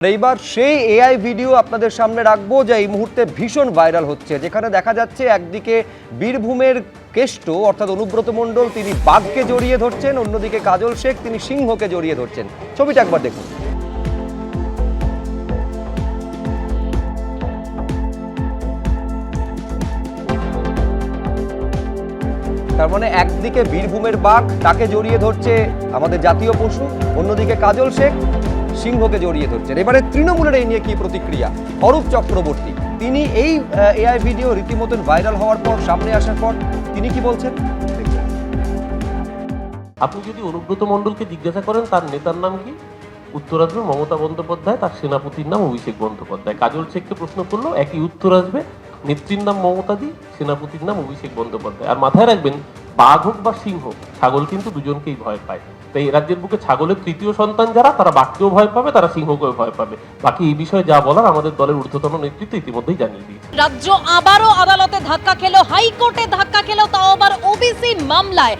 এইবার সেই AI video আপনাদের সামনে রাখবো যা এই মুহূর্তে ভীষণ ভাইরাল হচ্ছে, যেখানে দেখা যাচ্ছে একদিকে বীরভূমের কেষ্ট অর্থাৎ অনুব্রত মণ্ডল তিনি বাঘকে জড়িয়ে ধরছেন, অন্যদিকে কাজল শেখ তিনি সিংহকে জড়িয়ে ধরছেন। ছবিটা একবার দেখুন। তার মানে একদিকে বীরভূমের বাঘ তাকে জড়িয়ে ধরছে আমাদের জাতীয় পশু, অন্যদিকে কাজল শেখ সিংহকে জড়িয়ে ধরছেন। এবারে তৃণমূলের এই নিয়ে কি প্রতিক্রিয়া? অরূপ চক্রবর্তী তিনি এই এআই ভিডিও রীতিমতন ভাইরাল হওয়ার পর, সামনে আসার পর তিনি কি বলছেন? আপনি যদি অনুব্রত মণ্ডলকে জিজ্ঞাসা করেন তার নেতার নাম কি, উত্তর আসবে মমতা বন্দ্যোপাধ্যায়, তার সেনাপতির নাম অভিষেক বন্দ্যোপাধ্যায়। কাজল শেখকে প্রশ্ন করলো একই উত্তর আসবে, নেত্রীর নাম মমতা দি, সেনাপতির নাম অভিষেক বন্দ্যোপাধ্যায়। আর মাথায় রাখবেন, বাঘ হোক বা সিংহ, ছাগল কিন্তু দুজনকেই ভয় পায়। তাই এই রাজ্যের বুকে ছাগলের তৃতীয় সন্তান যারা, তারা বাঘকেও ভয় পাবে, তারা সিংহকেও ভয় পাবে। বাকি এই বিষয়ে যা বলার আমাদের দলের ঊর্ধ্বতন নেতৃত্ব ইতিমধ্যেই জানিয়ে দিয়েছে। রাজ্য আবারও আদালতে ধাক্কা খেলো, হাইকোর্টে ধাক্কা খেলো, তাও আবার ওবিসি মামলায়।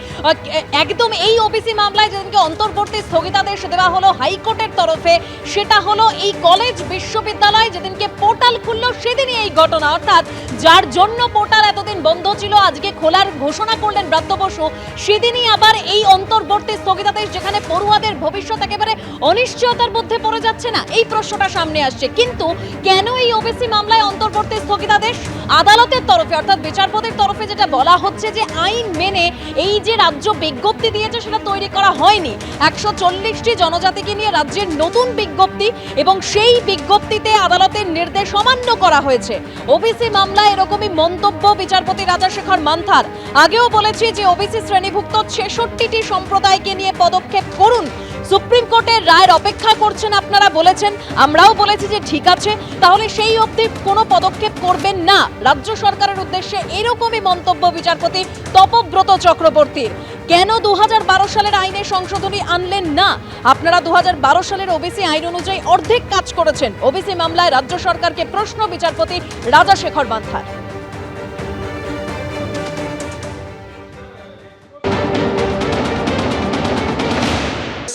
একদম এই ওবিসি মামলায় যেদিনকে অন্তর্বর্তী স্থগিতাদেশ দেওয়া হলো হাইকোর্টের তরফে, সেটা হলো এই কলেজ বিশ্ববিদ্যালয় যেদিনকে পোর্টাল খুললো সেদিনই এই ঘটনা। অর্থাৎ যার জন্য পোর্টাল এতদিন বন্ধ ছিল আজকে খোলার ঘোষণা করলেন ব্রাত্য বসু, সেদিনই আবার এই অন্তর্বর্তী স্থগিতাদেশ, যেখানে পড়ুয়াদের ভবিষ্যৎ একেবারে অনিশ্চয়তার মধ্যে পড়ে যাচ্ছে না, এই প্রশ্নটা সামনে আসছে। কিন্তু কেন এই ওবিসি মামলায় অন্তর্বর্তী স্থগিতাদেশ? আদালতের তরফে অর্থাৎ বিচারপতির তরফে যেটা বলা হচ্ছে যে আইন মেনে এই যে রাজ্য বিজ্ঞপ্তি দিয়েছে সেটা তৈরি করা হয়নি। 140টি জনজাতিকে নিয়ে রাজ্যের নতুন বিজ্ঞপ্তি, এবং সেই বিজ্ঞপ্তিতে আদালতের নির্দেশ অমান্য করা হয়েছে। ওবিসি মামলায় এরকমই মন্তব্য বিচারপতি রাজাশেখর মান্থার। আগেও বলেছি যে ওবিসি শ্রেণীভুক্ত 66টি সম্প্রদায়কে নিয়ে পদক্ষেপ করুন। সুপ্রিম কোর্টের রায়ের অপেক্ষা করছেন আপনারা, বলেছেন, আমরাও বলেছি যে ঠিক আছে, তাহলে সেই অবধি কোনো পদক্ষেপ করবেন না। রাজ্য সরকারের উদ্দেশ্যে এরকমই মন্তব্য বিচারপতি তপব্রত চক্রবর্তীর। কেন 2012 সালের আইনে সংশোধনী আনলেন না? আপনারা 2012 সালের ওবিসি আইন অনুযায়ী অর্ধেক কাজ করেছেন। ওবিসি মামলায় রাজ্য সরকারকে প্রশ্ন বিচারপতি রাজাশেখর মান্থার।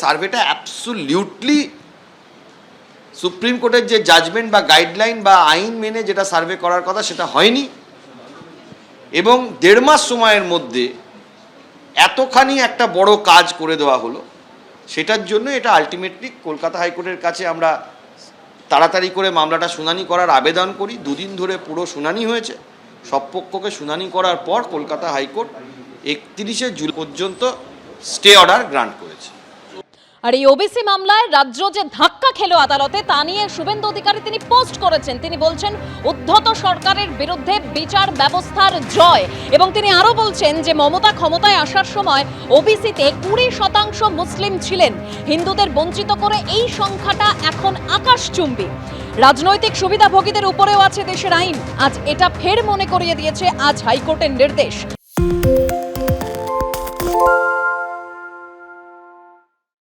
সার্ভেটা অ্যাবসলিউটলি সুপ্রিম কোর্টের যে জাজমেন্ট বা গাইডলাইন বা আইন মেনে যেটা সার্ভে করার কথা সেটা হয়নি, এবং 1.5 মাস সময়ের মধ্যে এতখানি একটা বড় কাজ করে দেওয়া হলো। সেটার জন্য এটা আলটিমেটলি কলকাতা হাইকোর্টের কাছে আমরা তাড়াতাড়ি করে মামলাটা শুনানি করার আবেদন করি। 2 দিন ধরে পুরো শুনানি হয়েছে। সব পক্ষকে শুনানি করার পর কলকাতা হাইকোর্ট 31শে জুলাই পর্যন্ত স্টে অর্ডার গ্রান্ট করেছে। আর এই ওবিসি মামলায় রাজ্য যে ধাক্কা খেলো আদালতে, তা নিয়ে শুভেন্দু অধিকারী তিনি পোস্ট করেছেন। তিনি বলছেন উদ্ধত সরকারের বিরুদ্ধে বিচার ব্যবস্থার জয়, এবং তিনি আরো বলছেন যে মমতা ক্ষমতায় আসার সময় ওবিসিতে 20% মুসলিম ছিলেন, হিন্দুদের বঞ্চিত করে এই সংখ্যাটা এখন আকাশচুম্বী। রাজনৈতিক সুবিধাভোগীদের উপরেও আছে দেশের আইন, আজ এটা ফের মনে করিয়ে দিয়েছে আজ হাইকোর্টের নির্দেশ।